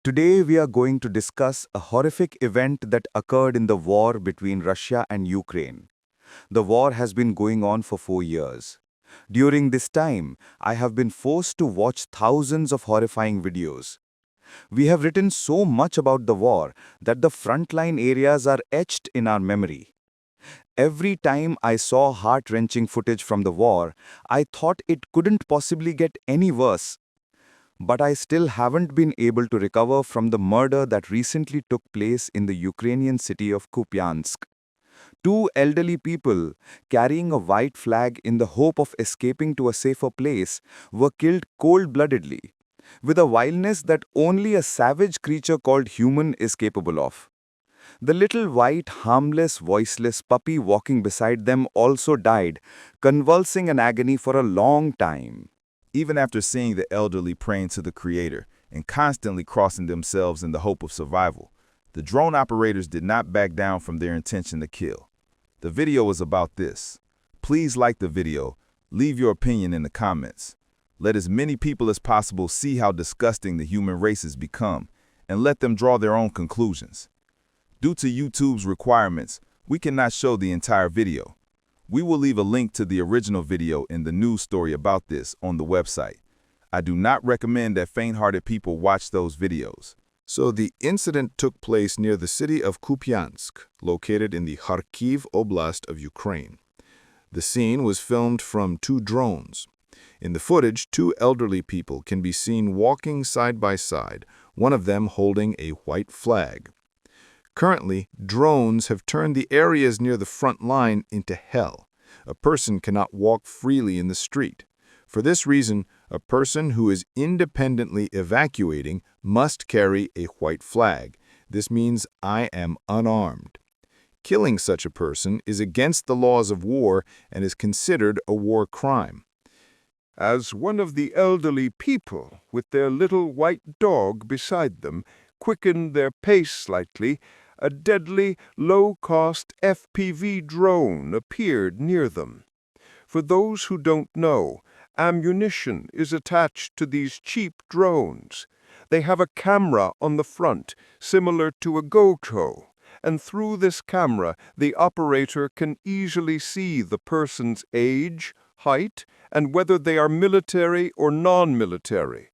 Today we are going to discuss a horrific event that occurred in the war between Russia and Ukraine. The war has been going on for 4 years. During this time, I have been forced to watch thousands of horrifying videos. We have written so much about the war that the frontline areas are etched in our memory. Every time I saw heart-wrenching footage from the war, I thought it couldn't possibly get any worse. But I still haven't been able to recover from the murder that recently took place in the Ukrainian city of Kupyansk. Two elderly people, carrying a white flag in the hope of escaping to a safer place, were killed cold-bloodedly, with a vileness that only a savage creature called human is capable of. The little white, harmless, voiceless puppy walking beside them also died, convulsing in agony for a long time. Even after seeing the elderly praying to the Creator and constantly crossing themselves in the hope of survival, the drone operators did not back down from their intention to kill. The video is about this. Please like the video, leave your opinion in the comments. Let as many people as possible see how disgusting the human race has become, and let them draw their own conclusions. Due to YouTube's requirements, we cannot show the entire video. We will leave a link to the original video in the news story about this on the website. I do not recommend that faint-hearted people watch those videos. So the incident took place near the city of Kupyansk, located in the Kharkiv Oblast of Ukraine. The scene was filmed from two drones. In the footage, two elderly people can be seen walking side by side, one of them holding a white flag. Currently, drones have turned the areas near the front line into hell. A person cannot walk freely in the street. For this reason, a person who is independently evacuating must carry a white flag. This means I am unarmed. Killing such a person is against the laws of war and is considered a war crime. As one of the elderly people, with their little white dog beside them, quickened their pace slightly, a deadly, low-cost FPV drone appeared near them. For those who don't know, ammunition is attached to these cheap drones. They have a camera on the front, similar to a GoPro, and through this camera, the operator can easily see the person's age, height, and whether they are military or non-military.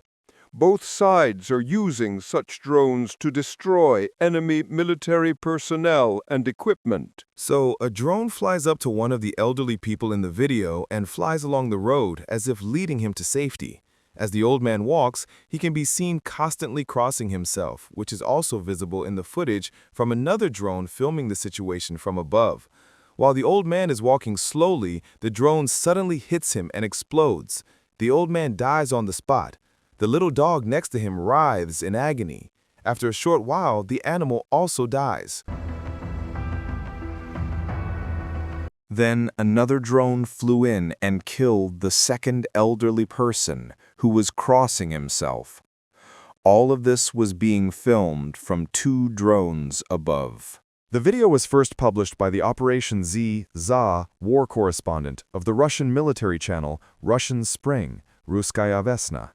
Both sides are using such drones to destroy enemy military personnel and equipment. So, a drone flies up to one of the elderly people in the video and flies along the road as if leading him to safety. As the old man walks, he can be seen constantly crossing himself, which is also visible in the footage from another drone filming the situation from above. While the old man is walking slowly, the drone suddenly hits him and explodes. The old man dies on the spot. The little dog next to him writhes in agony. After a short while, the animal also dies. Then another drone flew in and killed the second elderly person who was crossing himself. All of this was being filmed from two drones above. The video was first published by the Operation ZA war correspondent of the Russian military channel Russian Spring, Ruskaya Vesna.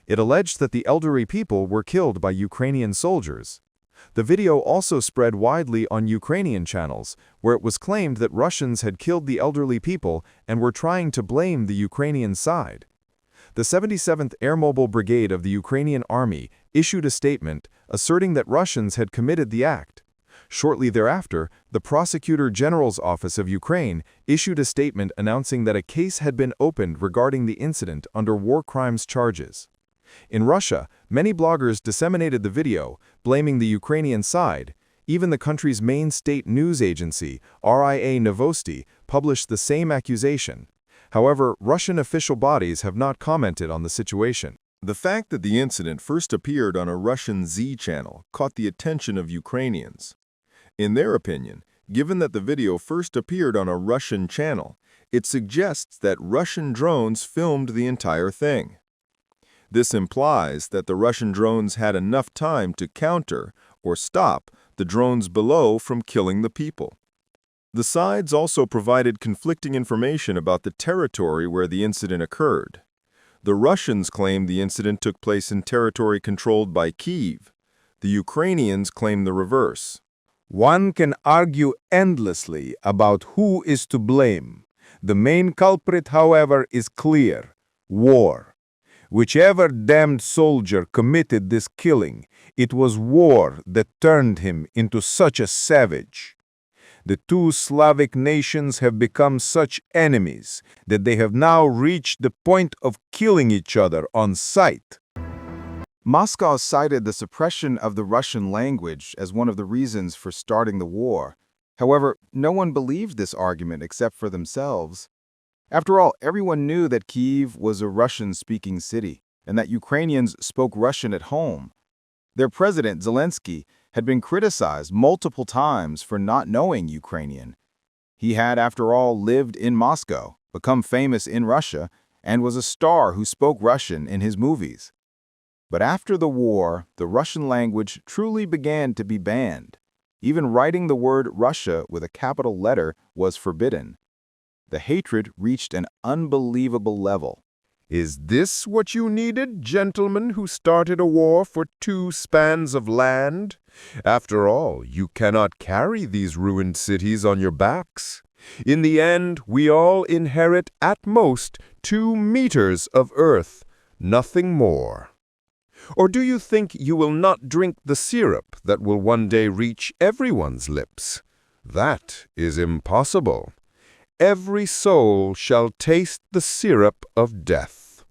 It alleged that the elderly people were killed by Ukrainian soldiers. The video also spread widely on Ukrainian channels, where it was claimed that Russians had killed the elderly people and were trying to blame the Ukrainian side. The 77th Air Mobile Brigade of the Ukrainian Army issued a statement asserting that Russians had committed the act. Shortly thereafter, the Prosecutor General's Office of Ukraine issued a statement announcing that a case had been opened regarding the incident under war crimes charges. In Russia, many bloggers disseminated the video, blaming the Ukrainian side. Even the country's main state news agency, RIA Novosti, published the same accusation. However, Russian official bodies have not commented on the situation. The fact that the incident first appeared on a Russian Z channel caught the attention of Ukrainians. In their opinion, given that the video first appeared on a Russian channel, it suggests that Russian drones filmed the entire thing. This implies that the Russian drones had enough time to counter or stop the drones below from killing the people. The sides also provided conflicting information about the territory where the incident occurred. The Russians claimed the incident took place in territory controlled by Kyiv. The Ukrainians claim the reverse. One can argue endlessly about who is to blame. The main culprit, however, is clear: war. Whichever damned soldier committed this killing, it was war that turned him into such a savage. The two Slavic nations have become such enemies that they have now reached the point of killing each other on sight. Moscow cited the suppression of the Russian language as one of the reasons for starting the war. However, no one believed this argument except for themselves. After all, everyone knew that Kyiv was a Russian-speaking city, and that Ukrainians spoke Russian at home. Their president, Zelensky, had been criticized multiple times for not knowing Ukrainian. He had, after all, lived in Moscow, become famous in Russia, and was a star who spoke Russian in his movies. But after the war, the Russian language truly began to be banned. Even writing the word Russia with a capital letter was forbidden. The hatred reached an unbelievable level. Is this what you needed, gentlemen who started a war for 2 spans of land? After all, you cannot carry these ruined cities on your backs. In the end, we all inherit at most 2 meters of earth, nothing more. Or do you think you will not drink the syrup that will one day reach everyone's lips? That is impossible. Every soul shall taste the syrup of death.